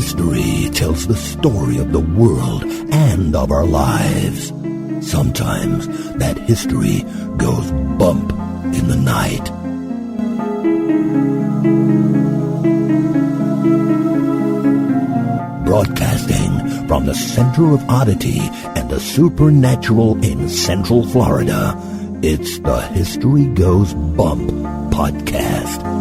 History tells the story of the world and of our lives. Sometimes that history goes bump in the night. Broadcasting from the center of oddity and the supernatural in Central Florida, it's the History Goes Bump podcast.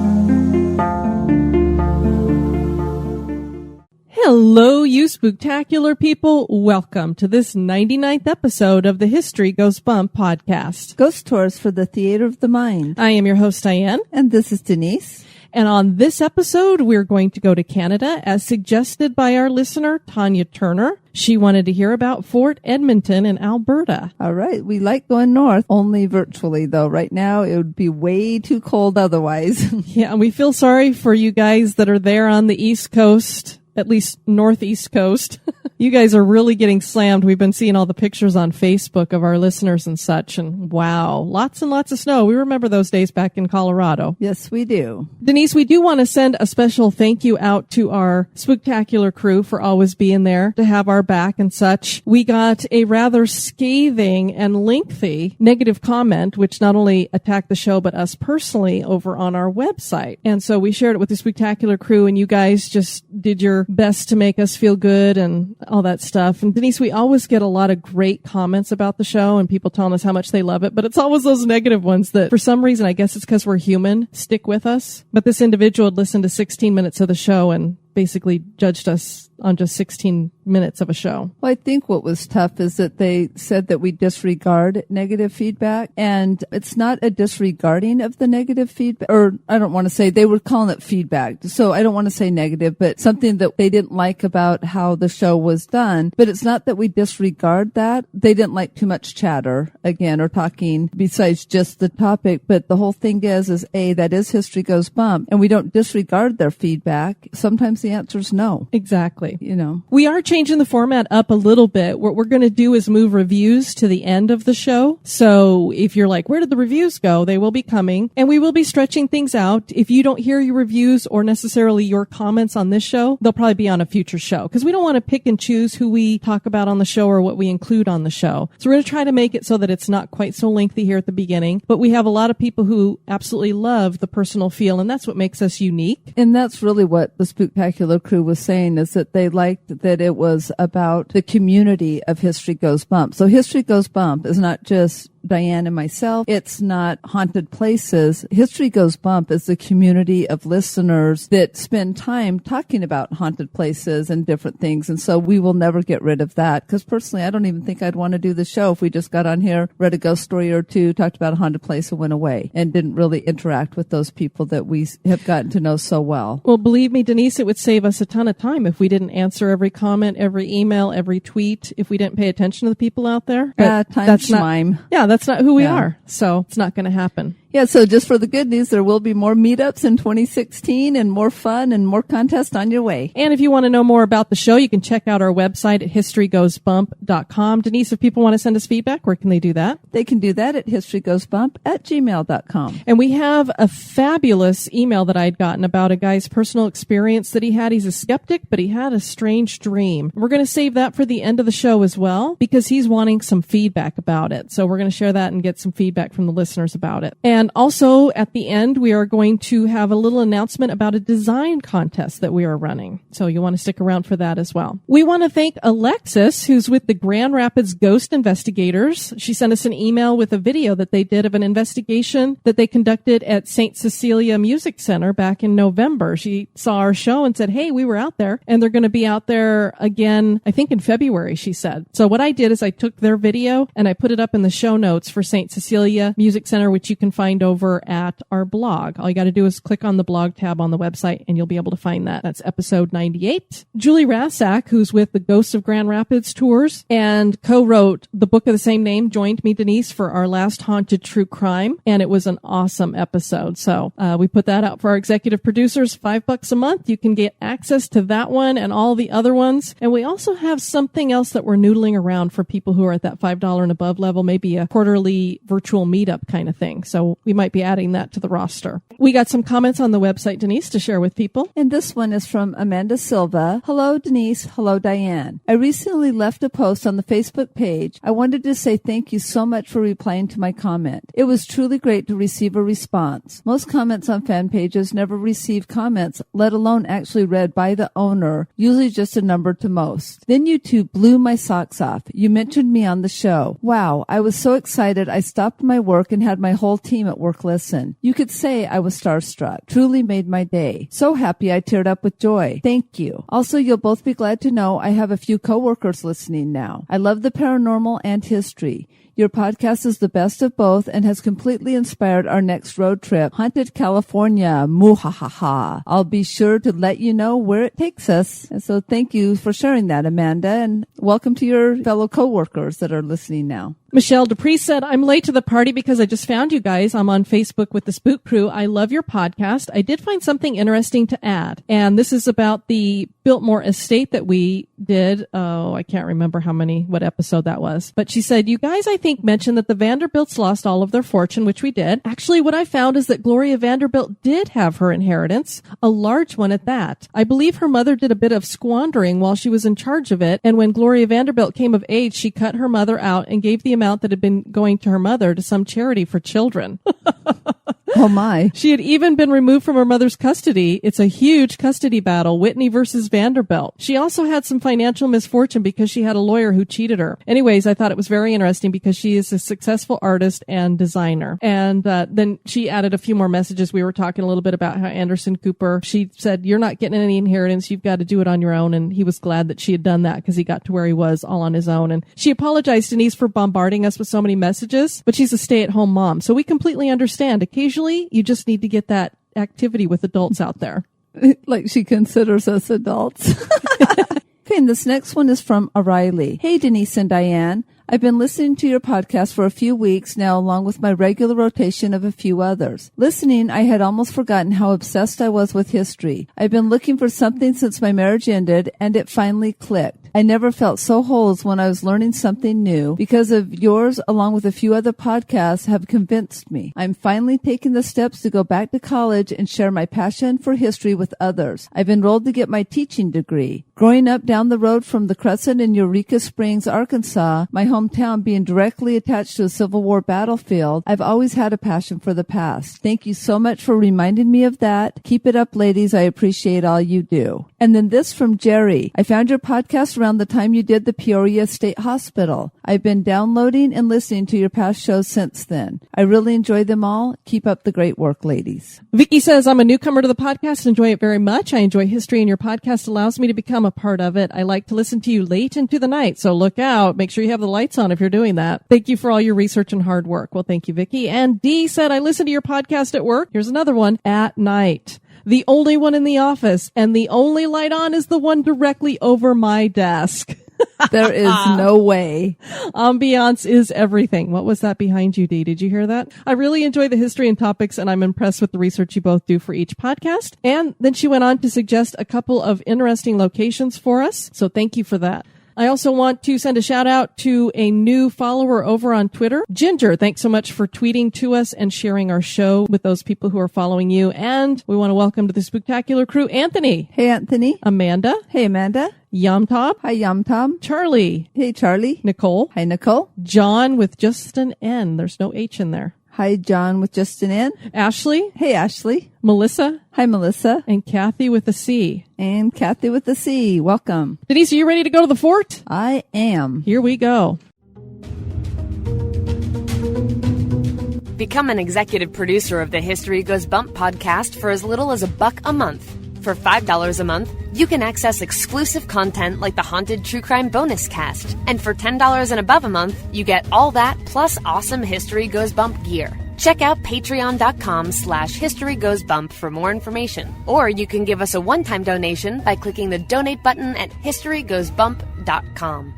Hello, you spooktacular people. Welcome to this 99th episode of the History Goes Bump podcast. Ghost tours for the theater of the mind. I am your host, Diane. And this is Denise. And on this episode, we're going to go to Canada as suggested by our listener, Tanya Turner. She wanted to hear about Fort Edmonton in Alberta. All right. We like going north, only virtually, though. Right now, it would be way too cold otherwise. Yeah, and we feel sorry for you guys that are there on the East Coast, at least Northeast Coast. You guys are really getting slammed. We've been seeing all the pictures on Facebook of our listeners and such, and wow, lots and lots of snow. We remember those days back in Colorado. Yes, we do. Denise, we do want to send a special thank you out to our Spooktacular crew for always being there to have our back and such. We got a rather scathing and lengthy negative comment, which not only attacked the show, but us personally over on our website. And so we shared it with the Spooktacular crew, and you guys just did your best to make us feel good and all that stuff. And Denise, we always get a lot of great comments about the show and people telling us how much they love it, but it's always those negative ones that for some reason, I guess it's because we're human, stick with us. But this individual had listened to 16 minutes of the show and basically judged us on just 16 minutes of a show. Well, I think what was tough is that they said that we disregard negative feedback, and it's not a disregarding of the negative feedback, or I don't want to say, they were calling it feedback. So I don't want to say negative, but something that they didn't like about how the show was done. But it's not that we disregard that. They didn't like too much chatter, again, or talking besides just the topic. But the whole thing is that is History Goes Bump, and we don't disregard their feedback. Sometimes the answer is no. Exactly. You know, we are changing the format up a little bit. What we're going to do is move reviews to the end of the show. So if you're like, where did the reviews go? They will be coming, and we will be stretching things out. If you don't hear your reviews or necessarily your comments on this show, they'll probably be on a future show because we don't want to pick and choose who we talk about on the show or what we include on the show. So we're going to try to make it so that it's not quite so lengthy here at the beginning, but we have a lot of people who absolutely love the personal feel, and that's what makes us unique. And that's really what the Spooktacular crew was saying, is that they liked that it was about the community of History Goes Bump. So History Goes Bump is not just Diane and myself. It's not haunted places. History Goes Bump is the community of listeners that spend time talking about haunted places and different things. And so we will never get rid of that, because personally, I don't even think I'd want to do the show if we just got on here, read a ghost story or two, talked about a haunted place and went away and didn't really interact with those people that we have gotten to know so well. Well, believe me, Denise, it would save us a ton of time if we didn't answer every comment, every email, every tweet, if we didn't pay attention to the people out there. Time. That's not who we are. So it's not going to happen. Yeah, so just for the good news, there will be more meetups in 2016 and more fun and more contests on your way. And if you want to know more about the show, you can check out our website at historygoesbump.com. Denise, if people want to send us feedback, where can they do that? They can do that at historygoesbump@gmail.com. And we have a fabulous email that I'd gotten about a guy's personal experience that he had. He's a skeptic, but he had a strange dream. We're going to save that for the end of the show as well, because he's wanting some feedback about it. So we're going to share that and get some feedback from the listeners about it. And also at the end, we are going to have a little announcement about a design contest that we are running. So you'll want to stick around for that as well. We want to thank Alexis, who's with the Grand Rapids Ghost Investigators. She sent us an email with a video that they did of an investigation that they conducted at St. Cecilia Music Center back in November. She saw our show and said, hey, we were out there, and they're going to be out there again, I think in February, she said. So what I did is I took their video and I put it up in the show notes for St. Cecilia Music Center, which you can find over at our blog. All you got to do is click on the blog tab on the website and you'll be able to find that. That's episode 98. Julie Rasac, who's with the Ghosts of Grand Rapids Tours and co-wrote the book of the same name, joined me, Denise, for our last haunted true crime. And it was an awesome episode. So we put that out for our executive producers, $5 a month. You can get access to that one and all the other ones. And we also have something else that we're noodling around for people who are at that $5 and above level, maybe a quarterly virtual meetup kind of thing. So we might be adding that to the roster. We got some comments on the website, Denise, to share with people. And this one is from Amanda Silva. Hello, Denise. Hello, Diane. I recently left a post on the Facebook page. I wanted to say thank you so much for replying to my comment. It was truly great to receive a response. Most comments on fan pages never receive comments, let alone actually read by the owner, usually just a number to most. Then you two blew my socks off. You mentioned me on the show. Wow, I was so excited I stopped my work and had my whole team at work listen. You could say I was starstruck. Truly made my day. So happy I teared up with joy. Thank you. Also, you'll both be glad to know I have a few coworkers listening now. I love the paranormal and history. Your podcast is the best of both and has completely inspired our next road trip, Haunted California. Muhahaha. I'll be sure to let you know where it takes us. And so thank you for sharing that, Amanda, and welcome to your fellow coworkers that are listening now. Michelle Dupree said, I'm late to the party because I just found you guys. I'm on Facebook with the Spook Crew. I love your podcast. I did find something interesting to add. And this is about the Biltmore estate that we did. Oh, I can't remember what episode that was. But she said, you guys, I think, mentioned that the Vanderbilts lost all of their fortune, which we did. Actually, what I found is that Gloria Vanderbilt did have her inheritance, a large one at that. I believe her mother did a bit of squandering while she was in charge of it. And when Gloria Vanderbilt came of age, she cut her mother out and gave the amount that had been going to her mother to some charity for children. Oh my. She had even been removed from her mother's custody. It's a huge custody battle, Whitney versus Vanderbilt. She also had some financial misfortune because she had a lawyer who cheated her. Anyways, I thought it was very interesting because she is a successful artist and designer. And then she added a few more messages. We were talking a little bit about how Anderson Cooper, she said, you're not getting any inheritance. You've got to do it on your own. And he was glad that she had done that because he got to where he was all on his own. And she apologized, Denise, for bombarding us with so many messages, but she's a stay-at-home mom. So we completely understand. Occasionally, you just need to get that activity with adults out there. Like she considers us adults. Okay, and this next one is from O'Reilly. Hey, Denise and Diane. I've been listening to your podcast for a few weeks now, along with my regular rotation of a few others. Listening, I had almost forgotten how obsessed I was with history. I've been looking for something since my marriage ended, and it finally clicked. I never felt so whole as when I was learning something new. Because of yours, along with a few other podcasts, have convinced me. I'm finally taking the steps to go back to college and share my passion for history with others. I've enrolled to get my teaching degree. Growing up down the road from the Crescent in Eureka Springs, Arkansas, my hometown being directly attached to a Civil War battlefield, I've always had a passion for the past. Thank you so much for reminding me of that. Keep it up, ladies. I appreciate all you do. And then this from Jerry. I found your podcast around the time you did the Peoria State Hospital. I've been downloading and listening to your past shows since then. I really enjoy them all. Keep up the great work, ladies. Vicky says, I'm a newcomer to the podcast. Enjoy it very much. I enjoy history, and your podcast allows me to become a part of it. I like to listen to you late into the night, so look out. Make sure you have the lights on if you're doing that. Thank you for all your research and hard work. Well, thank you, Vicky. And Dee said, I listen to your podcast at work. Here's another one. At night. The only one in the office, and the only light on is the one directly over my desk. There is no way. Ambiance is everything. What was that behind you, Dee? Did you hear that? I really enjoy the history and topics, and I'm impressed with the research you both do for each podcast. And then she went on to suggest a couple of interesting locations for us. So thank you for that. I also want to send a shout out to a new follower over on Twitter. Ginger, thanks so much for tweeting to us and sharing our show with those people who are following you. And we want to welcome to the Spooktacular crew, Anthony. Hey, Anthony. Amanda. Hey, Amanda. Yamtob. Hi, Yamtob. Charlie. Hey, Charlie. Nicole. Hi, Nicole. John with just an N. There's no H in there. Hi, John with just an N. Ashley. Hey, Ashley. Melissa. Hi, Melissa. And Kathy with a C. And Kathy with a C. Welcome. Denise, are you ready to go to the fort? I am. Here we go. Become an executive producer of the History Goes Bump podcast for as little as $1 a month. For $5 a month, you can access exclusive content like the Haunted True Crime Bonus Cast. And for $10 and above a month, you get all that plus awesome History Goes Bump gear. Check out patreon.com/historygoesbump for more information. Or you can give us a one-time donation by clicking the donate button at historygoesbump.com.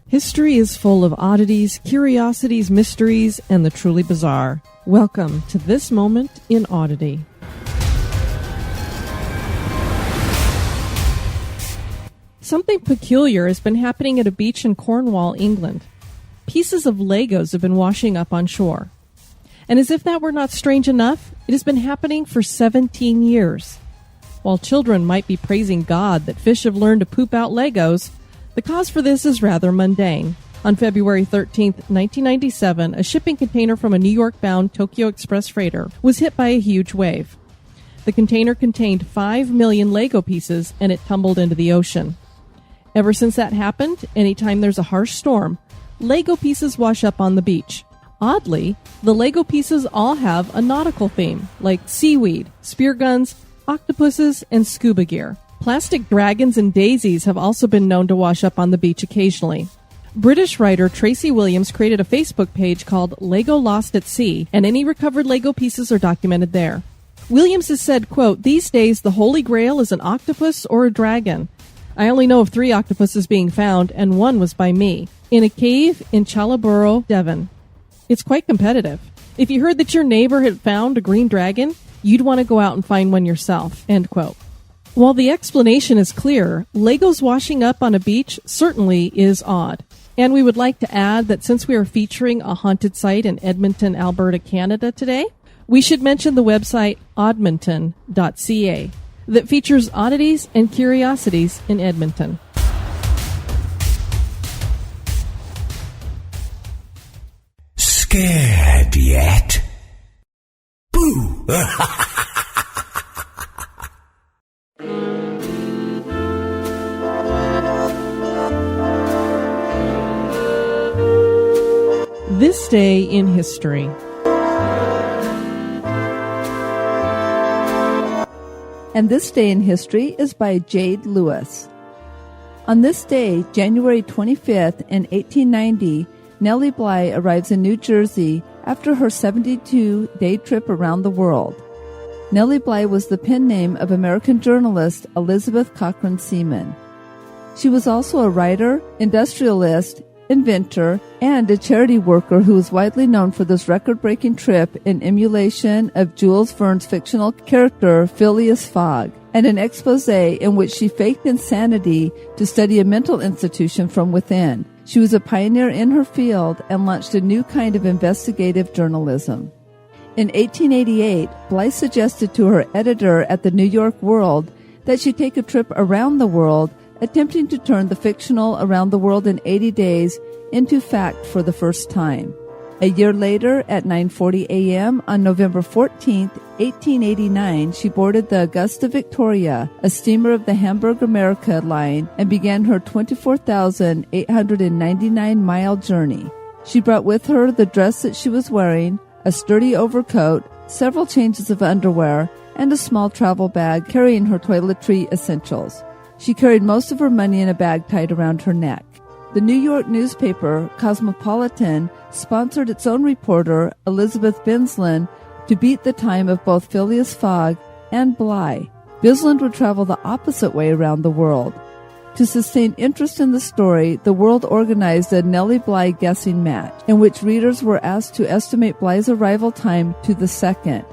History is full of oddities, curiosities, mysteries, and the truly bizarre. Welcome to this moment in Oddity. Something peculiar has been happening at a beach in Cornwall, England. Pieces of Legos have been washing up on shore. And as if that were not strange enough, it has been happening for 17 years. While children might be praising God that fish have learned to poop out Legos, the cause for this is rather mundane. On February 13, 1997, a shipping container from a New York-bound Tokyo Express freighter was hit by a huge wave. The container contained 5 million Lego pieces, and it tumbled into the ocean. Ever since that happened, anytime there's a harsh storm, Lego pieces wash up on the beach. Oddly, the Lego pieces all have a nautical theme, like seaweed, spear guns, octopuses, and scuba gear. Plastic dragons and daisies have also been known to wash up on the beach occasionally. British writer Tracy Williams created a Facebook page called Lego Lost at Sea, and any recovered Lego pieces are documented there. Williams has said, quote, "These days the holy grail is an octopus or a dragon. I only know of 3 octopuses being found, and one was by me, in a cave in Chalaburo, Devon. It's quite competitive. If you heard that your neighbor had found a green dragon, you'd want to go out and find one yourself," end quote. While the explanation is clear, Legos washing up on a beach certainly is odd. And we would like to add that since we are featuring a haunted site in Edmonton, Alberta, Canada today, we should mention the website oddmonton.ca that features oddities and curiosities in Edmonton. Scared yet? Boo! This day in history. And this day in history is by Jade Lewis. On this day, January 25th in 1890, Nellie Bly arrives in New Jersey after her 72-day trip around the world. Nellie Bly was the pen name of American journalist Elizabeth Cochran Seaman. She was also a writer, industrialist, inventor, and a charity worker who was widely known for this record-breaking trip in emulation of Jules Verne's fictional character Phileas Fogg, and an expose in which she faked insanity to study a mental institution from within. She was a pioneer in her field and launched a new kind of investigative journalism. In 1888, Bly suggested to her editor at the New York World that she take a trip around the world, attempting to turn the fictional Around the World in 80 Days into fact for the first time. A year later, at 9:40 a.m. on November 14, 1889, she boarded the Augusta Victoria, a steamer of the Hamburg America line, and began her 24,899-mile journey. She brought with her the dress that she was wearing, a sturdy overcoat, several changes of underwear, and a small travel bag carrying her toiletry essentials. She carried most of her money in a bag tied around her neck. The New York newspaper, Cosmopolitan, sponsored its own reporter, Elizabeth Binsland, to beat the time of both Phileas Fogg and Bly. Binsland would travel the opposite way around the world. To sustain interest in the story, the World organized a Nellie Bly guessing match, in which readers were asked to estimate Bly's arrival time to the second,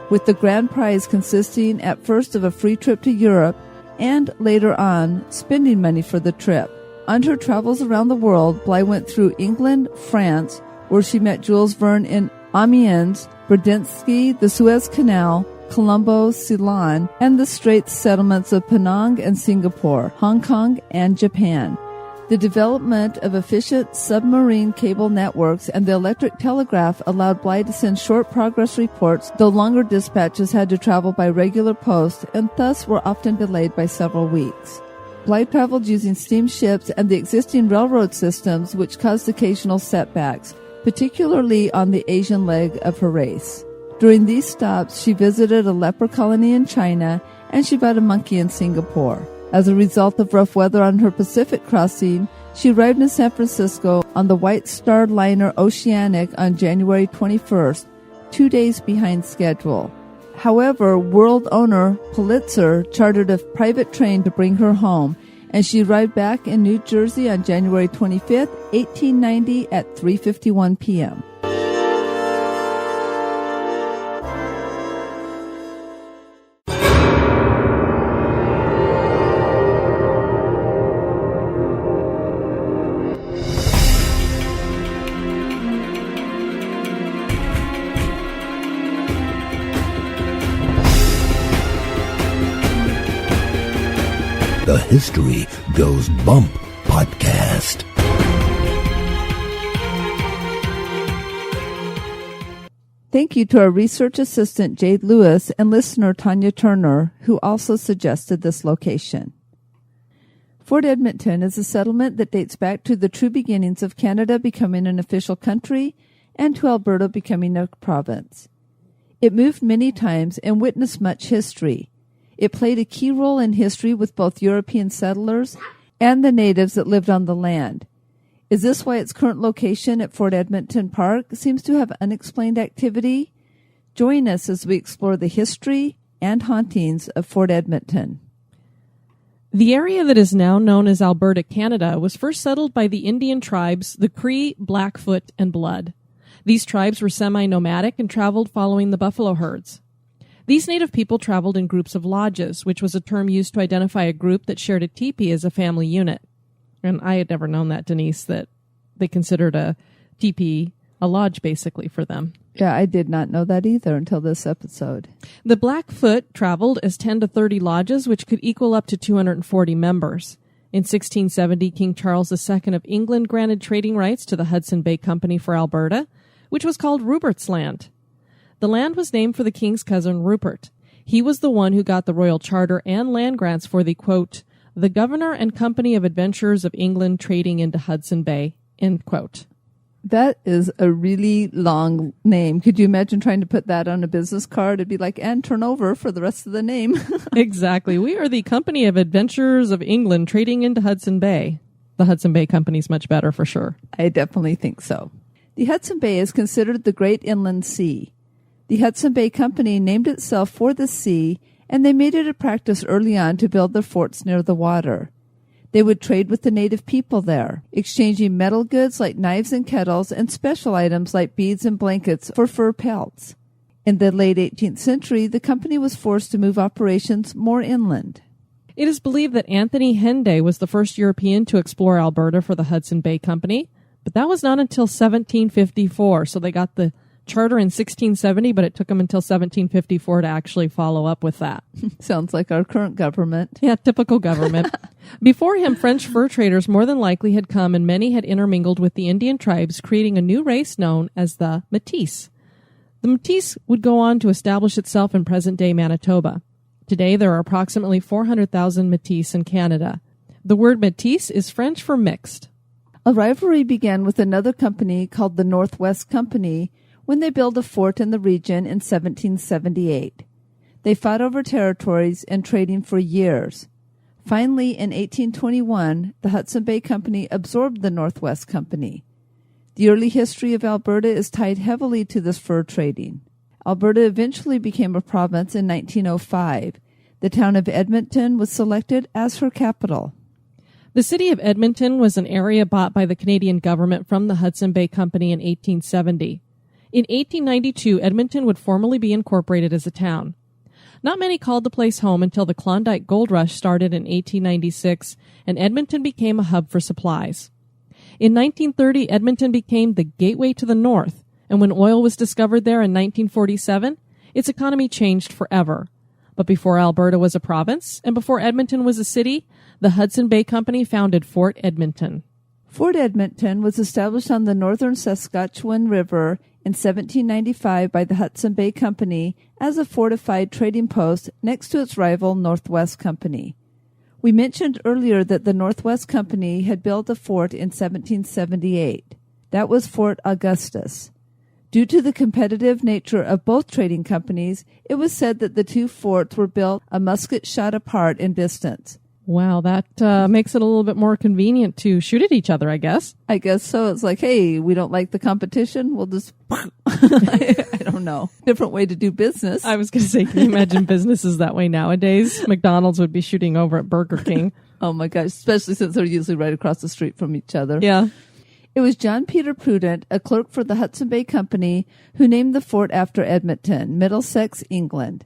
with the grand prize consisting at first of a free trip to Europe and, later on, spending money for the trip. On her travels around the world, Bly went through England, France, where she met Jules Verne in Amiens, Berdinsky, the Suez Canal, Colombo, Ceylon, and the Straits settlements of Penang and Singapore, Hong Kong, and Japan. The development of efficient submarine cable networks and the electric telegraph allowed Bly to send short progress reports, though longer dispatches had to travel by regular post and thus were often delayed by several weeks. Bly traveled using steamships and the existing railroad systems, which caused occasional setbacks, particularly on the Asian leg of her race. During these stops, she visited a leper colony in China, and she bought a monkey in Singapore. As a result of rough weather on her Pacific crossing, she arrived in San Francisco on the White Star liner Oceanic on January 21st, 2 days behind schedule. However, world owner Pulitzer chartered a private train to bring her home, and she arrived back in New Jersey on January 25th, 1890 at 3:51 p.m. the History Goes Bump podcast. Thank you to our research assistant, Jade Lewis, and listener, Tanya Turner, who also suggested this location. Fort Edmonton is a settlement that dates back to the true beginnings of Canada becoming an official country and to Alberta becoming a province. It moved many times and witnessed much history. It played a key role in history with both European settlers and the natives that lived on the land. Is this why its current location at Fort Edmonton Park seems to have unexplained activity? Join us as we explore the history and hauntings of Fort Edmonton. The area that is now known as Alberta, Canada, was first settled by the Indian tribes, the Cree, Blackfoot, and Blood. These tribes were semi-nomadic and traveled following the buffalo herds. These native people traveled in groups of lodges, which was a term used to identify a group that shared a teepee as a family unit. And I had never known that, Denise, that they considered a teepee a lodge, basically, for them. Yeah, I did not know that either until this episode. The Blackfoot traveled as 10 to 30 lodges, which could equal up to 240 members. In 1670, King Charles II of England granted trading rights to the Hudson Bay Company for Alberta, which was called Rupert's Land. The land was named for the king's cousin Rupert. He was the one who got the royal charter and land grants for the, quote, the Governor and Company of Adventurers of England trading into Hudson Bay, end quote. That is a really long name. Could you imagine trying to put that on a business card? It'd be like, and turn over for the rest of the name. Exactly. We are the Company of Adventurers of England trading into Hudson Bay. The Hudson Bay Company's much better for sure. I definitely think so. The Hudson Bay is considered the Great Inland Sea. The Hudson Bay Company named itself for the sea, and they made it a practice early on to build their forts near the water. They would trade with the native people there, exchanging metal goods like knives and kettles and special items like beads and blankets for fur pelts. In the late 18th century, the company was forced to move operations more inland. It is believed that Anthony Henday was the first European to explore Alberta for the Hudson Bay Company, but that was not until 1754, so they got the charter in 1670, but it took them until 1754 to actually follow up with that. Sounds like our current government. Yeah, typical government. Before him, French fur traders more than likely had come, and many had intermingled with the Indian tribes, creating a new race known as the Métis. The Métis would go on to establish itself in present-day Manitoba. Today, there are approximately 400,000 Métis in Canada. The word Métis is French for mixed. A rivalry began with another company called the Northwest Company, when they built a fort in the region in 1778. They fought over territories and trading for years. Finally, in 1821, the Hudson Bay Company absorbed the Northwest Company. The early history of Alberta is tied heavily to this fur trading. Alberta eventually became a province in 1905. The town of Edmonton was selected as her capital. The city of Edmonton was an area bought by the Canadian government from the Hudson Bay Company in 1870. In 1892, Edmonton would formally be incorporated as a town. Not many called the place home until the Klondike Gold Rush started in 1896, and Edmonton became a hub for supplies. In 1930, Edmonton became the gateway to the north, and when oil was discovered there in 1947, its economy changed forever. But before Alberta was a province, and before Edmonton was a city, the Hudson Bay Company founded Fort Edmonton. Fort Edmonton was established on the northern Saskatchewan River in 1795 by the Hudson Bay Company as a fortified trading post next to its rival Northwest Company. We mentioned earlier that the Northwest Company had built a fort in 1778. That was Fort Augustus. Due to the competitive nature of both trading companies, it was said that the two forts were built a musket shot apart in distance. Wow, that makes it a little bit more convenient to shoot at each other, I guess. I guess so. It's like, hey, we don't like the competition. We'll just, I don't know. Different way to do business. I was going to say, can you imagine businesses that way nowadays? McDonald's would be shooting over at Burger King. Oh my gosh, especially since they're usually right across the street from each other. Yeah. It was John Peter Prudent, a clerk for the Hudson Bay Company, who named the fort after Edmonton, Middlesex, England.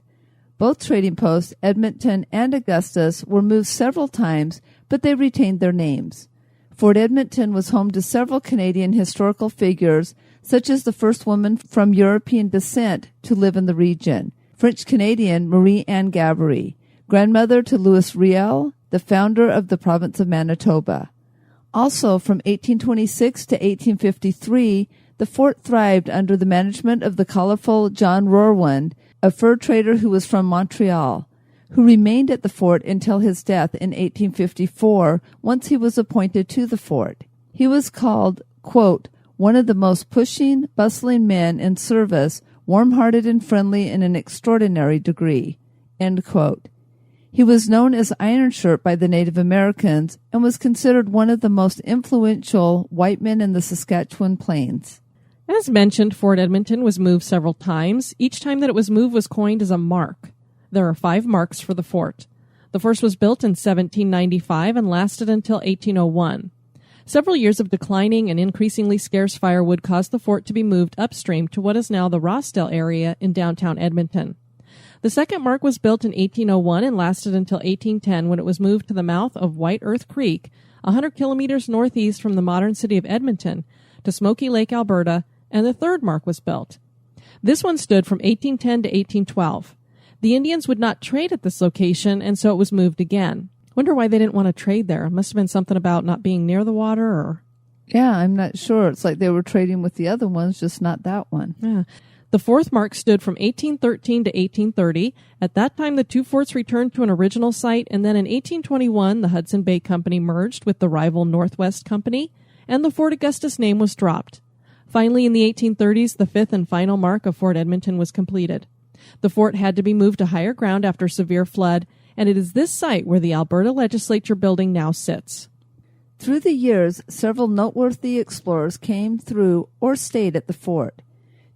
Both trading posts, Edmonton and Augustus, were moved several times, but they retained their names. Fort Edmonton was home to several Canadian historical figures, such as the first woman from European descent to live in the region, French-Canadian Marie-Anne Gabory, grandmother to Louis Riel the founder of the province of Manitoba. Also, from 1826 to 1853, the fort thrived under the management of the colorful John Roerwin, a fur trader who was from Montreal, who remained at the fort until his death in 1854, once he was appointed to the fort. He was called, quote, one of the most pushing, bustling men in service, warm-hearted and friendly in an extraordinary degree, end quote. He was known as Iron Shirt by the Native Americans and was considered one of the most influential white men in the Saskatchewan Plains. As mentioned, Fort Edmonton was moved several times. Each time that it was moved was coined as a mark. There are 5 marks for the fort. The first was built in 1795 and lasted until 1801. Several years of declining and increasingly scarce firewood caused the fort to be moved upstream to what is now the Rossdale area in downtown Edmonton. The second mark was built in 1801 and lasted until 1810 when it was moved to the mouth of White Earth Creek, 100 kilometers northeast from the modern city of Edmonton, to Smoky Lake, Alberta, and the third mark was built. This one stood from 1810 to 1812. The Indians would not trade at this location, and so it was moved again. Wonder why they didn't want to trade there. It must have been something about not being near the water, or... Yeah, I'm not sure. It's like they were trading with the other ones, just not that one. Yeah. The fourth mark stood from 1813 to 1830. At that time, the 2 forts returned to an original site, and then in 1821, the Hudson Bay Company merged with the rival Northwest Company, and the Fort Augustus name was dropped. Finally, in the 1830s, the 5th and final mark of Fort Edmonton was completed. The fort had to be moved to higher ground after severe flood, and it is this site where the Alberta Legislature building now sits. Through the years, several noteworthy explorers came through or stayed at the fort.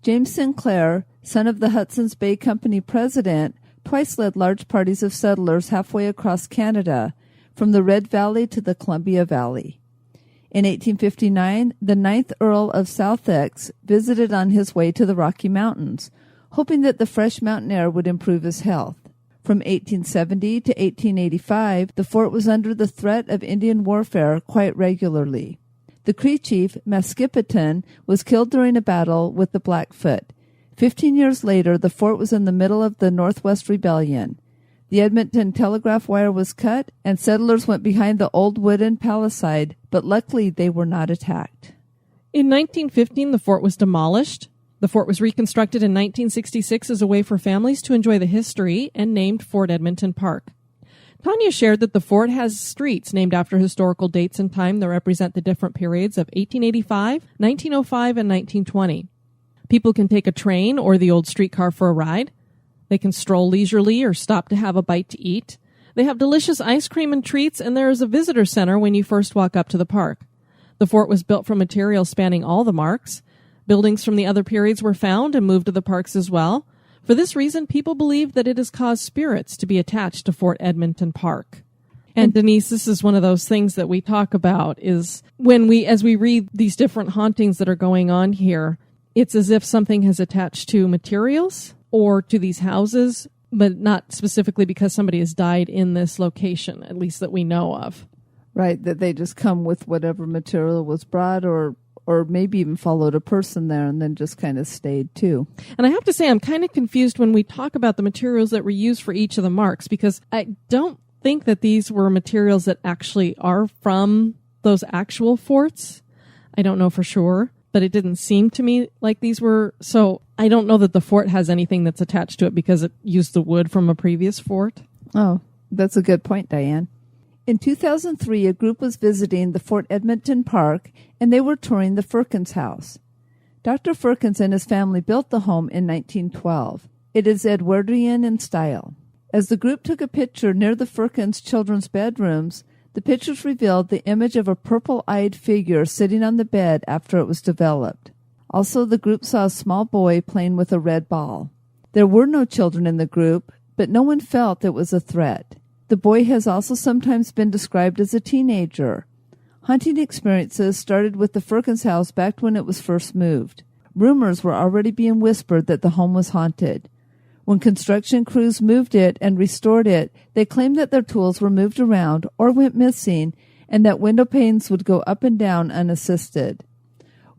James Sinclair, son of the Hudson's Bay Company president, twice led large parties of settlers halfway across Canada, from the Red Valley to the Columbia Valley. In 1859, the 9th Earl of Southex visited on his way to the Rocky Mountains, hoping that the fresh mountain air would improve his health. From 1870 to 1885, the fort was under the threat of Indian warfare quite regularly. The Cree chief, Maskipitan, was killed during a battle with the Blackfoot. 15 years later, the fort was in the middle of the Northwest Rebellion. The Edmonton telegraph wire was cut, and settlers went behind the old wooden palisade, but luckily they were not attacked. In 1915, the fort was demolished. The fort was reconstructed in 1966 as a way for families to enjoy the history and named Fort Edmonton Park. Tanya shared that the fort has streets named after historical dates in time that represent the different periods of 1885, 1905, and 1920. People can take a train or the old streetcar for a ride. They can stroll leisurely or stop to have a bite to eat. They have delicious ice cream and treats, and there is a visitor center when you first walk up to the park. The fort was built from materials spanning all the marks. Buildings from the other periods were found and moved to the parks as well. For this reason, people believe that it has caused spirits to be attached to Fort Edmonton Park. And Denise, this is one of those things that we talk about is as we read these different hauntings that are going on here, it's as if something has attached to materials or to these houses, but not specifically because somebody has died in this location, at least that we know of. Right, that they just come with whatever material was brought or maybe even followed a person there and then just kind of stayed too. And I have to say, I'm kind of confused when we talk about the materials that were used for each of the marks, because I don't think that these were materials that actually are from those actual forts. I don't know for sure, but it didn't seem to me like these were. So I don't know that the fort has anything that's attached to it because it used the wood from a previous fort. Oh, that's a good point, Diane. In 2003, a group was visiting the Fort Edmonton Park, and they were touring the Firkins house. Dr. Firkins and his family built the home in 1912. It is Edwardian in style. As the group took a picture near the Firkins children's bedrooms, the pictures revealed the image of a purple-eyed figure sitting on the bed after it was developed. Also, the group saw a small boy playing with a red ball. There were no children in the group, but no one felt it was a threat. The boy has also sometimes been described as a teenager. Haunting experiences started with the Firkins house back when it was first moved. Rumors were already being whispered that the home was haunted. When construction crews moved it and restored it, they claimed that their tools were moved around or went missing and that window panes would go up and down unassisted.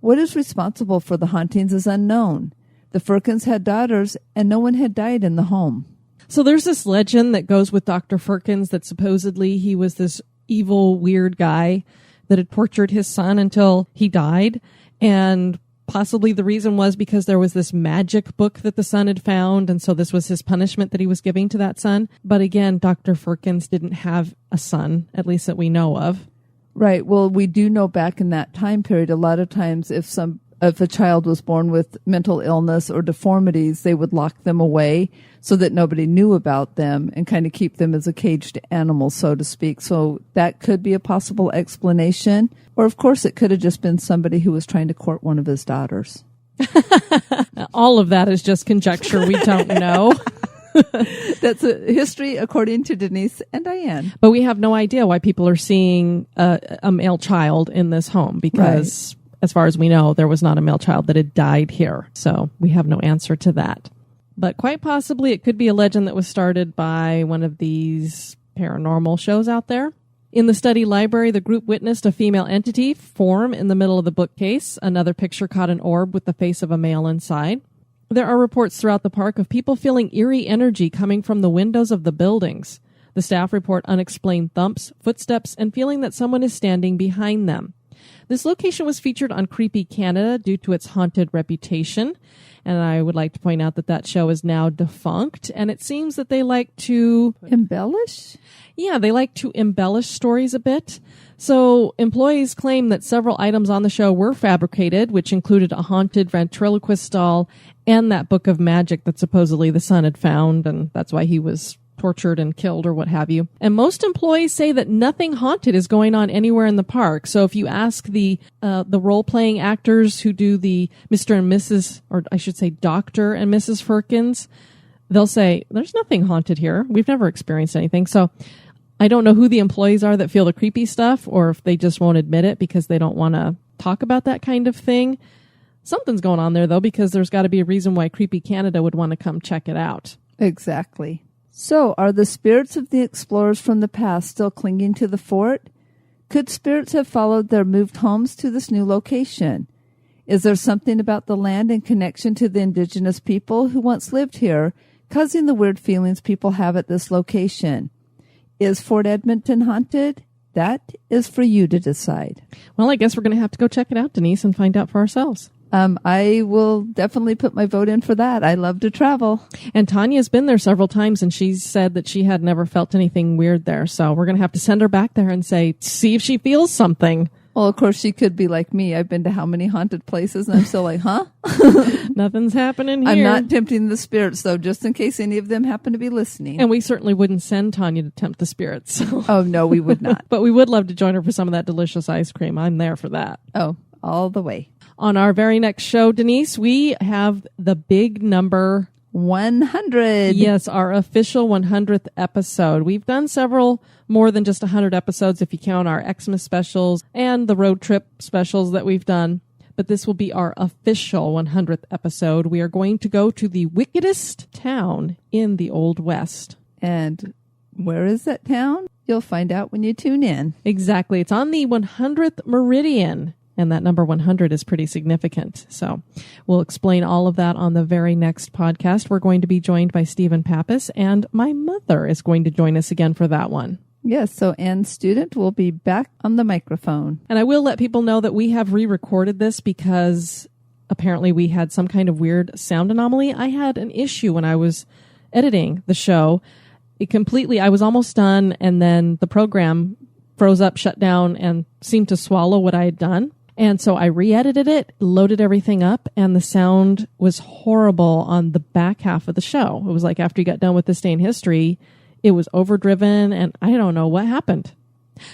What is responsible for the hauntings is unknown. The Firkins had daughters and no one had died in the home. So there's this legend that goes with Dr. Firkins that supposedly he was this evil, weird guy that had tortured his son until he died. And possibly the reason was because there was this magic book that the son had found. And so this was his punishment that he was giving to that son. But again, Dr. Firkins didn't have a son, at least that we know of. Right. Well, we do know back in that time period, a lot of times if a child was born with mental illness or deformities, they would lock them away so that nobody knew about them and kind of keep them as a caged animal, so to speak. So that could be a possible explanation. Or, of course, it could have just been somebody who was trying to court one of his daughters. All of that is just conjecture. We don't know. That's a history according to Denise and Diane. But we have no idea why people are seeing a male child in this home because... Right. As far as we know, there was not a male child that had died here. So we have no answer to that. But quite possibly it could be a legend that was started by one of these paranormal shows out there. In the study library, the group witnessed a female entity form in the middle of the bookcase. Another picture caught an orb with the face of a male inside. There are reports throughout the park of people feeling eerie energy coming from the windows of the buildings. The staff report unexplained thumps, footsteps, and feeling that someone is standing behind them. This location was featured on Creepy Canada due to its haunted reputation. And I would like to point out that that show is now defunct. And it seems that they like to... Embellish? Yeah, they like to embellish stories a bit. So employees claim that several items on the show were fabricated, which included a haunted ventriloquist doll and that book of magic that supposedly the son had found. And that's why he was tortured and killed or what have you. And most employees say that nothing haunted is going on anywhere in the park. So if you ask the role-playing actors who do the Mr. and Mrs., or I should say Dr. and Mrs. Firkins, they'll say, there's nothing haunted here. We've never experienced anything. So I don't know who the employees are that feel the creepy stuff or if they just won't admit it because they don't want to talk about that kind of thing. Something's going on there, though, because there's got to be a reason why Creepy Canada would want to come check it out. Exactly. So, are the spirits of the explorers from the past still clinging to the fort? Could spirits have followed their moved homes to this new location? Is there something about the land in connection to the indigenous people who once lived here, causing the weird feelings people have at this location? Is Fort Edmonton haunted? That is for you to decide. Well, I guess we're going to have to go check it out, Denise, and find out for ourselves. I will definitely put my vote in for that. I love to travel. And Tanya's been there several times, and she said that she had never felt anything weird there. So we're going to have to send her back there and say, see if she feels something. Well, of course, she could be like me. I've been to how many haunted places, and I'm still like, huh? Nothing's happening here. I'm not tempting the spirits, though, just in case any of them happen to be listening. And we certainly wouldn't send Tanya to tempt the spirits. So. Oh, no, we would not. But we would love to join her for some of that delicious ice cream. I'm there for that. Oh, all the way. On our very next show, Denise, we have the big number 100. Yes, our official 100th episode. We've done several more than just 100 episodes if you count our Xmas specials and the road trip specials that we've done. But this will be our official 100th episode. We are going to go to the wickedest town in the Old West. And where is that town? You'll find out when you tune in. Exactly. It's on the 100th meridian. And that number 100 is pretty significant. So we'll explain all of that on the very next podcast. We're going to be joined by Stephen Pappas, and my mother is going to join us again for that one. Yes, so Ann Student will be back on the microphone. And I will let people know that we have re-recorded this because apparently we had some kind of weird sound anomaly. I had an issue when I was editing the show. I was almost done, and then the program froze up, shut down, and seemed to swallow what I had done. And so I re-edited it, loaded everything up, and the sound was horrible on the back half of the show. It was like after you got done with This Day in History, it was overdriven, and I don't know what happened.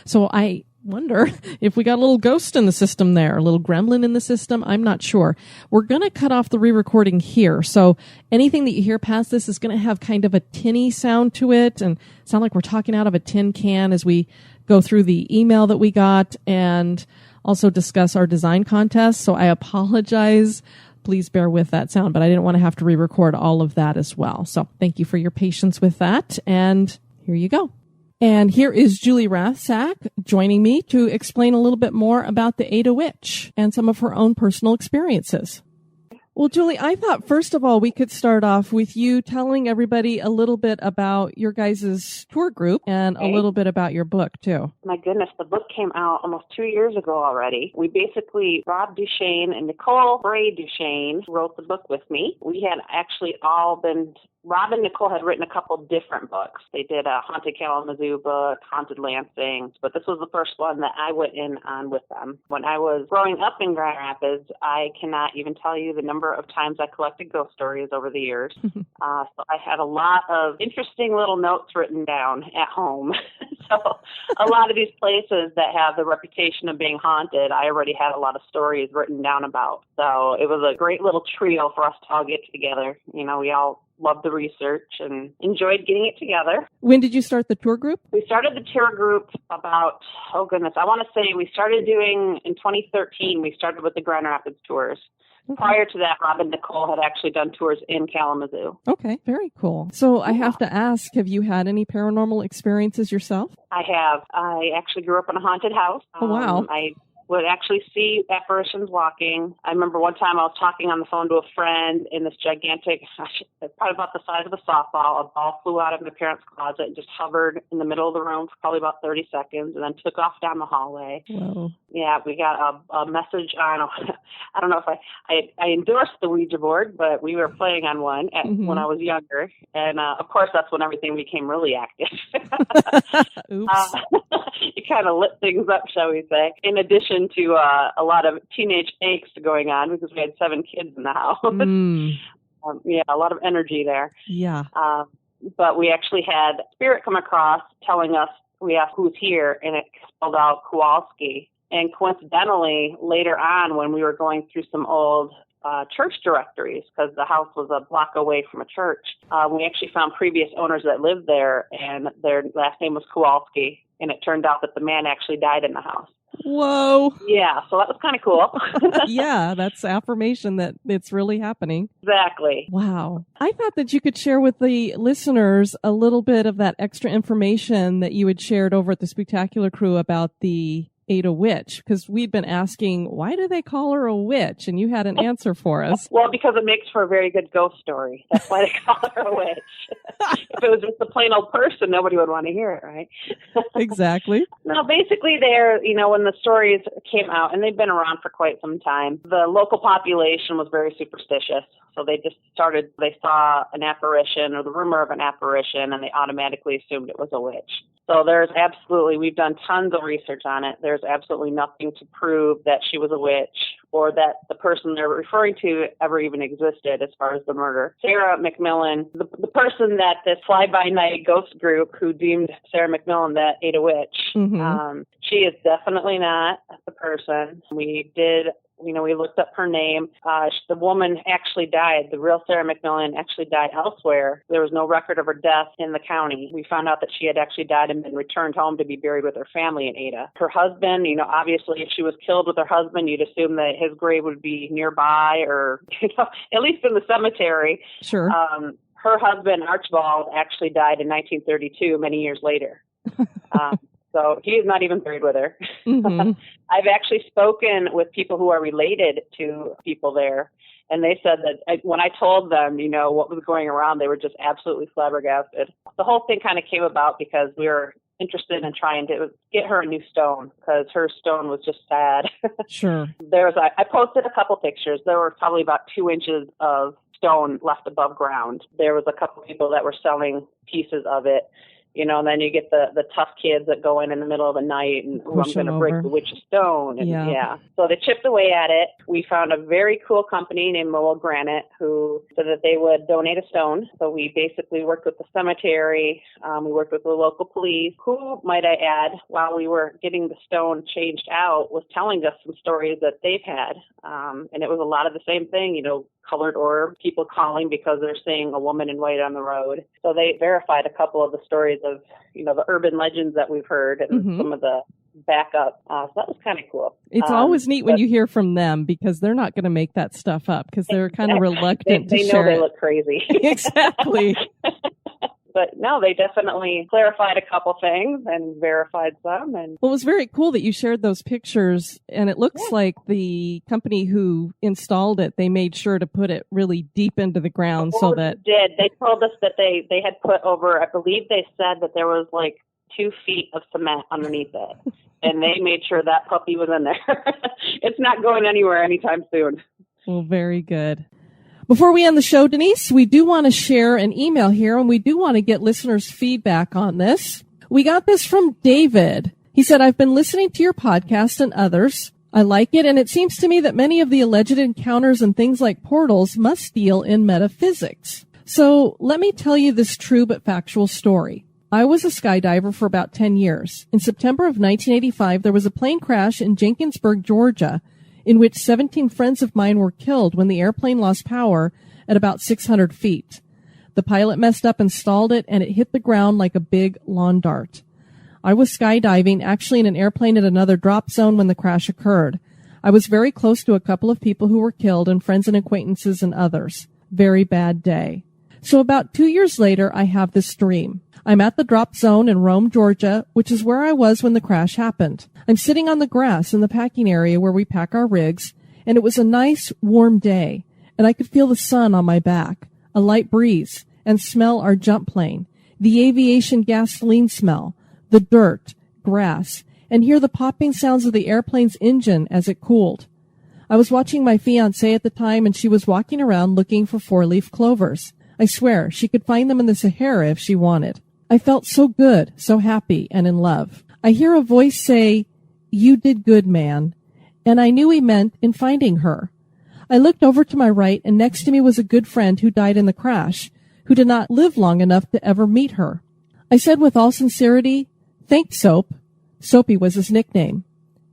So I wonder if we got a little ghost in the system there, a little gremlin in the system. I'm not sure. We're going to cut off the re-recording here. So anything that you hear past this is going to have kind of a tinny sound to it and sound like we're talking out of a tin can as we go through the email that we got and also discuss our design contest. So I apologize. Please bear with that sound, but I didn't want to have to re-record all of that as well. So thank you for your patience with that. And here you go. And here is Julie Rasac joining me to explain a little bit more about the Ada Witch and some of her own personal experiences. Well, Julie, I thought first of all, we could start off with you telling everybody a little bit about your guys' tour group and a little bit about your book too. My goodness, the book came out almost 2 years ago already. We basically, Rob Duchesne and Nicole Bray Duchesne wrote the book with me. We had actually all been... Rob and Nicole had written a couple different books. They did a Haunted Kalamazoo book, Haunted Lansing, but this was the first one that I went in on with them. When I was growing up in Grand Rapids, I cannot even tell you the number of times I collected ghost stories over the years. So I had a lot of interesting little notes written down at home. So a lot of these places that have the reputation of being haunted, I already had a lot of stories written down about. So it was a great little trio for us to all get together. You know, we all loved the research and enjoyed getting it together. When did you start the tour group? We started the tour group about, I want to say we started doing, in 2013, we started with the Grand Rapids tours. Okay. Prior to that, Rob and Nicole had actually done tours in Kalamazoo. Okay, very cool. So I have to ask, have you had any paranormal experiences yourself? I have. I actually grew up in a haunted house. Oh, wow. I would actually see apparitions walking. I remember one time I was talking on the phone to a friend in this gigantic, probably about the size of a softball. A ball flew out of my parents' closet and just hovered in the middle of the room for probably about 30 seconds and then took off down the hallway. Whoa. Yeah, we got a message. I don't know if I endorsed the Ouija board, but we were playing on one when I was younger. And, of course, that's when everything became really active. Oops. You kind of lit things up, shall we say. In addition to a lot of teenage angst going on because we had 7 kids in the house. A lot of energy there. Yeah. But we actually had Spirit come across telling us, we asked who's here, and it spelled out Kowalski. And coincidentally, later on when we were going through some old church directories, because the house was a block away from a church, we actually found previous owners that lived there, and their last name was Kowalski. And it turned out that the man actually died in the house. Whoa. Yeah, so that was kind of cool. Yeah, that's affirmation that it's really happening. Exactly. Wow. I thought that you could share with the listeners a little bit of that extra information that you had shared over at the Spooktacular crew about the Ada Witch, because we'd been asking, why do they call her a witch? And you had an answer for us. Well, because it makes for a very good ghost story. That's why they call her a witch. If it was just a plain old person, nobody would want to hear it, right? Exactly. No, basically when the stories came out, and they've been around for quite some time, the local population was very superstitious. So they saw an apparition or the rumor of an apparition, and they automatically assumed it was a witch. So we've done tons of research on it. There's absolutely nothing to prove that she was a witch or that the person they're referring to ever even existed as far as the murder. Sarah McMillan, the person that this fly-by-night ghost group who deemed Sarah McMillan that Ada Witch, she is definitely not the person. We looked up her name. The woman actually died. The real Sarah McMillan actually died elsewhere. There was no record of her death in the county. We found out that she had actually died and been returned home to be buried with her family in Ada. Her husband, obviously if she was killed with her husband, you'd assume that his grave would be nearby or, at least in the cemetery. Sure. Her husband, Archibald, actually died in 1932, many years later. So he is not even buried with her. I've actually spoken with people who are related to people there, and they said that when I told them, what was going around, they were just absolutely flabbergasted. The whole thing kind of came about because we were interested in trying to get her a new stone because her stone was just sad. Sure. I posted a couple pictures. There were probably about 2 inches of stone left above ground. There was a couple people that were selling pieces of it. And then you get the tough kids that go in the middle of the night and I'm going to break the witch's stone. And yeah. So they chipped away at it. We found a very cool company named Lowell Granite who said that they would donate a stone. So we basically worked with the cemetery. We worked with the local police, who, might I add, while we were getting the stone changed out, was telling us some stories that they've had. And it was a lot of the same thing, colored orb, people calling because they're seeing a woman in white on the road. So they verified a couple of the stories of, the urban legends that we've heard and some of the backup. So that was kind of cool. It's always neat when you hear from them because they're not going to make that stuff up because they're kind of reluctant to share it. They know they look crazy. Exactly. But no, they definitely clarified a couple things and verified some. And well, it was very cool that you shared those pictures, and it looks like the company who installed it, they made sure to put it really deep into the ground so that... They told us that they had put over, I believe they said that there was like 2 feet of cement underneath it. And they made sure that puppy was in there. It's not going anywhere anytime soon. Well, very good. Before we end the show, Denise, we do want to share an email here, and we do want to get listeners' feedback on this. We got this from David. He said, I've been listening to your podcast and others. I like it, and it seems to me that many of the alleged encounters and things like portals must deal in metaphysics. So let me tell you this true but factual story. I was a skydiver for about 10 years. In September of 1985, there was a plane crash in Jenkinsburg, Georgia, in which 17 friends of mine were killed when the airplane lost power at about 600 feet. The pilot messed up and stalled it, and it hit the ground like a big lawn dart. I was skydiving, actually in an airplane at another drop zone when the crash occurred. I was very close to a couple of people who were killed, and friends and acquaintances and others. Very bad day. So about 2 years later, I have this dream. I'm at the drop zone in Rome, Georgia, which is where I was when the crash happened. I'm sitting on the grass in the packing area where we pack our rigs, and it was a nice, warm day, and I could feel the sun on my back, a light breeze, and smell our jump plane, the aviation gasoline smell, the dirt, grass, and hear the popping sounds of the airplane's engine as it cooled. I was watching my fiancée at the time, and she was walking around looking for 4-leaf clovers. I swear, she could find them in the Sahara if she wanted. I felt so good, so happy, and in love. I hear a voice say, "You did good, man," and I knew he meant in finding her. I looked over to my right, and next to me was a good friend who died in the crash, who did not live long enough to ever meet her. I said with all sincerity, "Thanks, Soap." Soapy was his nickname.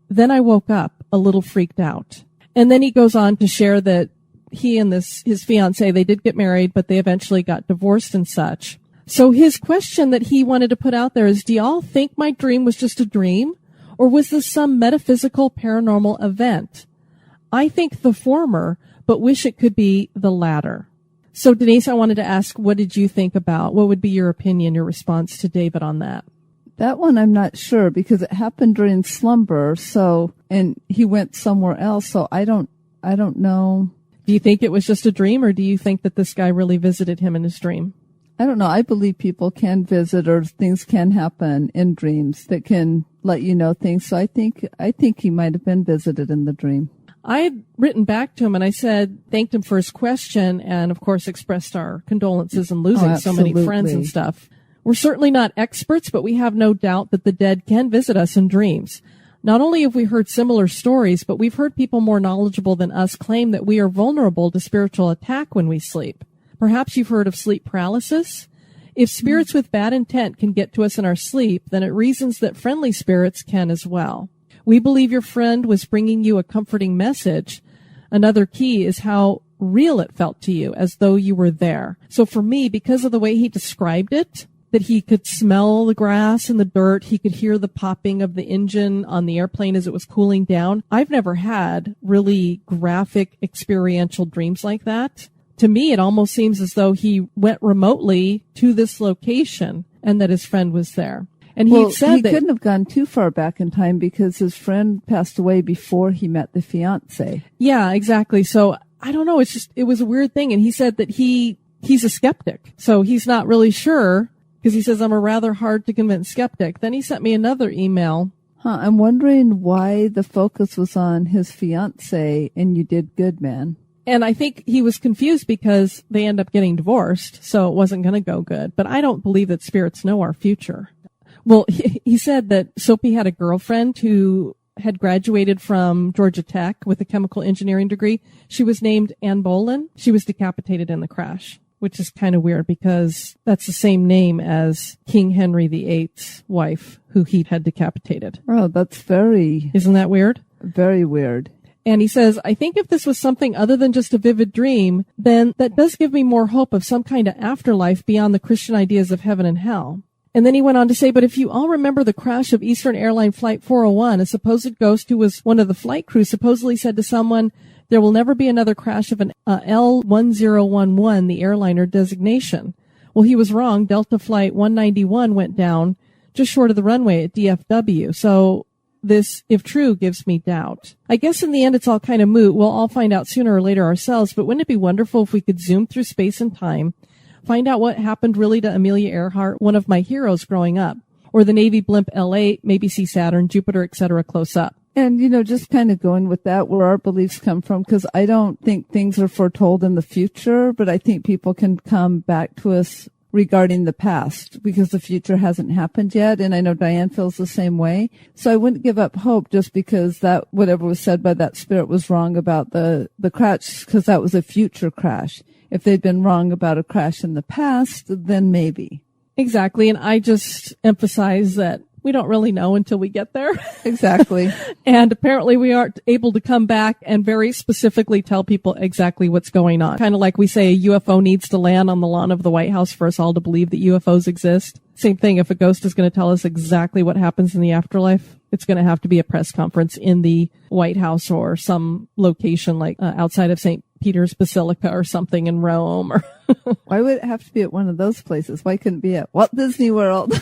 Then I woke up, a little freaked out. And then he goes on to share that he and his fiancée, they did get married, but they eventually got divorced and such. So his question that he wanted to put out there is, do y'all think my dream was just a dream? Or was this some metaphysical paranormal event? I think the former, but wish it could be the latter. So Denise, I wanted to ask, what did you think about? What would be your opinion, your response to David on that? That one I'm not sure because it happened during slumber, and he went somewhere else, so I don't know. Do you think it was just a dream, or do you think that this guy really visited him in his dream? I don't know. I believe people can visit or things can happen in dreams that can let you know things. So I think he might have been visited in the dream. I had written back to him and I said, thanked him for his question and of course expressed our condolences in losing so many friends and stuff. We're certainly not experts, but we have no doubt that the dead can visit us in dreams. Not only have we heard similar stories, but we've heard people more knowledgeable than us claim that we are vulnerable to spiritual attack when we sleep. Perhaps you've heard of sleep paralysis. If spirits with bad intent can get to us in our sleep, then it reasons that friendly spirits can as well. We believe your friend was bringing you a comforting message. Another key is how real it felt to you, as though you were there. So for me, because of the way he described it, that he could smell the grass and the dirt, he could hear the popping of the engine on the airplane as it was cooling down. I've never had really graphic experiential dreams like that. To me, it almost seems as though he went remotely to this location and that his friend was there. And he said that he couldn't have gone too far back in time because his friend passed away before he met the fiancée. Yeah, exactly. So I don't know. It was a weird thing. And he said that he's a skeptic. So he's not really sure because he says, I'm a rather hard to convince skeptic. Then he sent me another email. I'm wondering why the focus was on his fiancée and you did good, man. And I think he was confused because they end up getting divorced, so it wasn't going to go good. But I don't believe that spirits know our future. Well, he said that Soapy had a girlfriend who had graduated from Georgia Tech with a chemical engineering degree. She was named Ann Boleyn. She was decapitated in the crash, which is kind of weird because that's the same name as King Henry VIII's wife, who he had decapitated. Oh, that's Isn't that weird? Very weird. And he says, I think if this was something other than just a vivid dream, then that does give me more hope of some kind of afterlife beyond the Christian ideas of heaven and hell. And then he went on to say, but if you all remember the crash of Eastern Airline Flight 401, a supposed ghost who was one of the flight crew supposedly said to someone, there will never be another crash of an L1011, the airliner designation. Well, he was wrong. Delta Flight 191 went down just short of the runway at DFW. So this, if true, gives me doubt. I guess in the end, it's all kind of moot. We'll all find out sooner or later ourselves, but wouldn't it be wonderful if we could zoom through space and time, find out what happened really to Amelia Earhart, one of my heroes growing up, or the Navy blimp L8, maybe see Saturn, Jupiter, etc. close up. And, just kind of going with that, where our beliefs come from, because I don't think things are foretold in the future, but I think people can come back to us regarding the past because the future hasn't happened yet. And I know Diane feels the same way. So I wouldn't give up hope just because that whatever was said by that spirit was wrong about the crash, because that was a future crash. If they'd been wrong about a crash in the past, then maybe. Exactly. And I just emphasize that we don't really know until we get there. Exactly. And apparently we aren't able to come back and very specifically tell people exactly what's going on. Kind of like we say a UFO needs to land on the lawn of the White House for us all to believe that UFOs exist. Same thing, if a ghost is going to tell us exactly what happens in the afterlife, it's going to have to be a press conference in the White House or some location like outside of St. Peter's Basilica or something in Rome. Or Why would it have to be at one of those places? Why couldn't it be at Walt Disney World?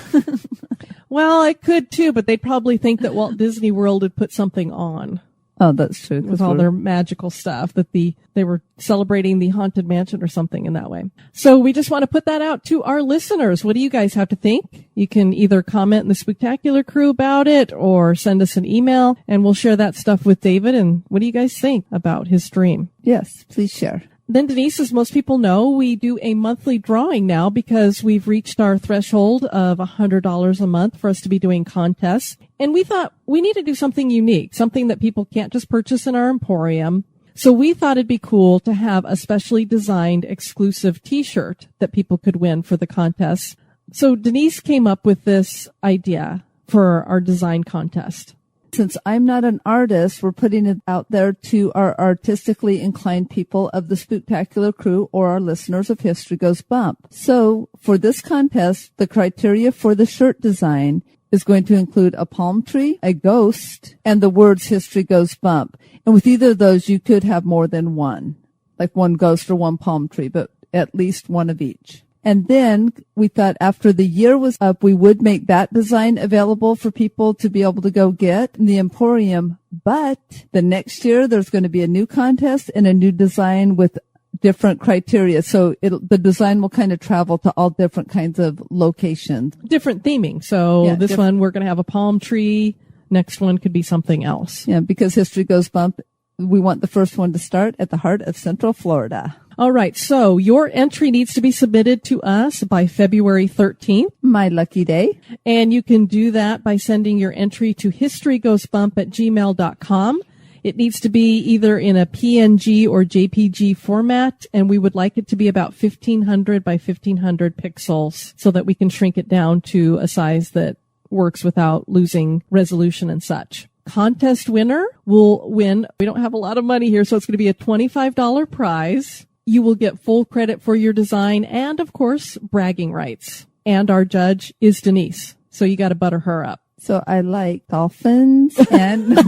Well, it could too, but they'd probably think that Walt Disney World would put something on. Oh, that's true. With all their magical stuff, that they were celebrating the Haunted Mansion or something in that way. So we just want to put that out to our listeners. What do you guys have to think? You can either comment in the Spooktacular crew about it or send us an email and we'll share that stuff with David. And what do you guys think about his dream? Yes, please share. Then, Denise, as most people know, we do a monthly drawing now because we've reached our threshold of $100 a month for us to be doing contests. And we thought we need to do something unique, something that people can't just purchase in our emporium. So we thought it'd be cool to have a specially designed exclusive T-shirt that people could win for the contest. So Denise came up with this idea for our design contest. Since I'm not an artist, we're putting it out there to our artistically inclined people of the Spooktacular crew or our listeners of History Goes Bump. So for this contest, the criteria for the shirt design is going to include a palm tree, a ghost, and the words History Goes Bump. And with either of those, you could have more than one, like one ghost or one palm tree, but at least one of each. And then we thought after the year was up, we would make that design available for people to be able to go get in the emporium. But the next year, there's going to be a new contest and a new design with different criteria. So the design will kind of travel to all different kinds of locations. Different theming. So yeah, this one, we're going to have a palm tree. Next one could be something else. Yeah, because History Goes Bump, we want the first one to start at the heart of Central Florida. All right. So your entry needs to be submitted to us by February 13th. My lucky day. And you can do that by sending your entry to historygoesbump@gmail.com. It needs to be either in a PNG or JPG format, and we would like it to be about 1,500 by 1,500 pixels so that we can shrink it down to a size that works without losing resolution and such. Contest winner will win. We don't have a lot of money here, so it's going to be a $25 prize. You will get full credit for your design and, of course, bragging rights. And our judge is Denise, so you got to butter her up. So I like dolphins, and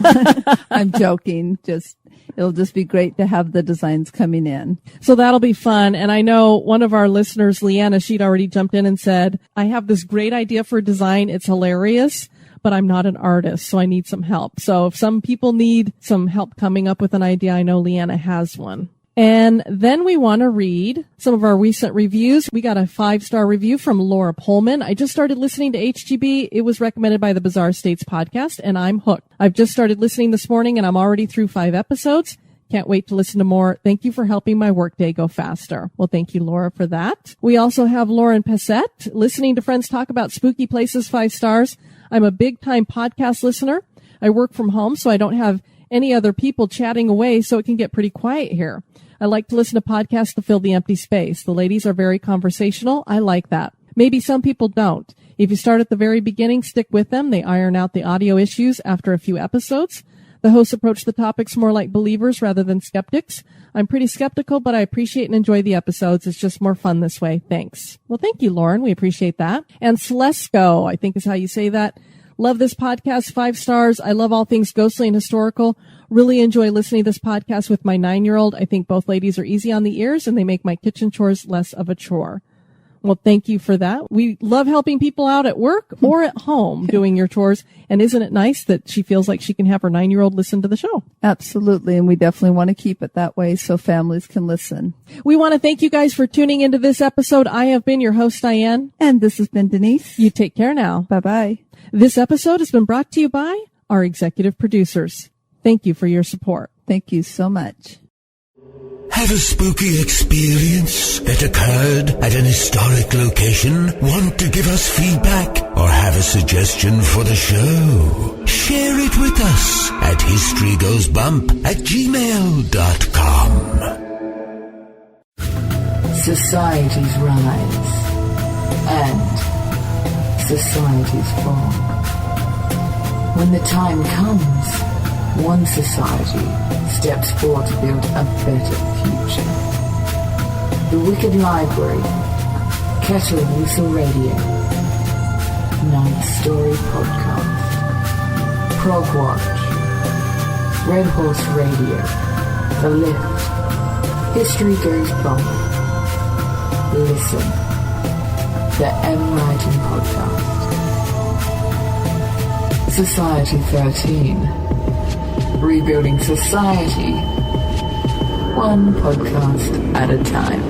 I'm joking. It'll just be great to have the designs coming in. So that'll be fun. And I know one of our listeners, Leanna, she'd already jumped in and said, I have this great idea for a design. It's hilarious, but I'm not an artist, so I need some help. So if some people need some help coming up with an idea, I know Leanna has one. And then we want to read some of our recent reviews. We got a 5-star review from Laura Pullman. I just started listening to HGB. It was recommended by the Bizarre States podcast, and I'm hooked. I've just started listening this morning, and I'm already through 5 episodes. Can't wait to listen to more. Thank you for helping my workday go faster. Well, thank you, Laura, for that. We also have Lauren Passette, listening to friends talk about spooky places, 5 stars. I'm a big-time podcast listener. I work from home, so I don't have any other people chatting away, so it can get pretty quiet here. I like to listen to podcasts to fill the empty space. The ladies are very conversational. I like that. Maybe some people don't. If you start at the very beginning, stick with them. They iron out the audio issues after a few episodes. The hosts approach the topics more like believers rather than skeptics. I'm pretty skeptical, but I appreciate and enjoy the episodes. It's just more fun this way. Thanks. Well, thank you, Lauren. We appreciate that. And Celesco, I think is how you say that. Love this podcast, 5 stars. I love all things ghostly and historical. Really enjoy listening to this podcast with my 9-year-old. I think both ladies are easy on the ears and they make my kitchen chores less of a chore. Well, thank you for that. We love helping people out at work or at home doing your chores. And isn't it nice that she feels like she can have her 9-year-old listen to the show? Absolutely. And we definitely want to keep it that way so families can listen. We want to thank you guys for tuning into this episode. I have been your host, Diane. And this has been Denise. You take care now. Bye-bye. This episode has been brought to you by our executive producers. Thank you for your support. Thank you so much. Have a spooky experience that occurred at an historic location? Want to give us feedback or have a suggestion for the show? Share it with us at historygoesbump@gmail.com. Societies rise and societies fall. When the time comes, one society steps forward to build a better future. The Wicked Library, Kettle Whistle Radio, Night Story Podcast, Prog Watch, Red Horse Radio, The Lift, History Goes Bump, Listen, the M Writing Podcast, Society 13, Rebuilding Society, one podcast at a time.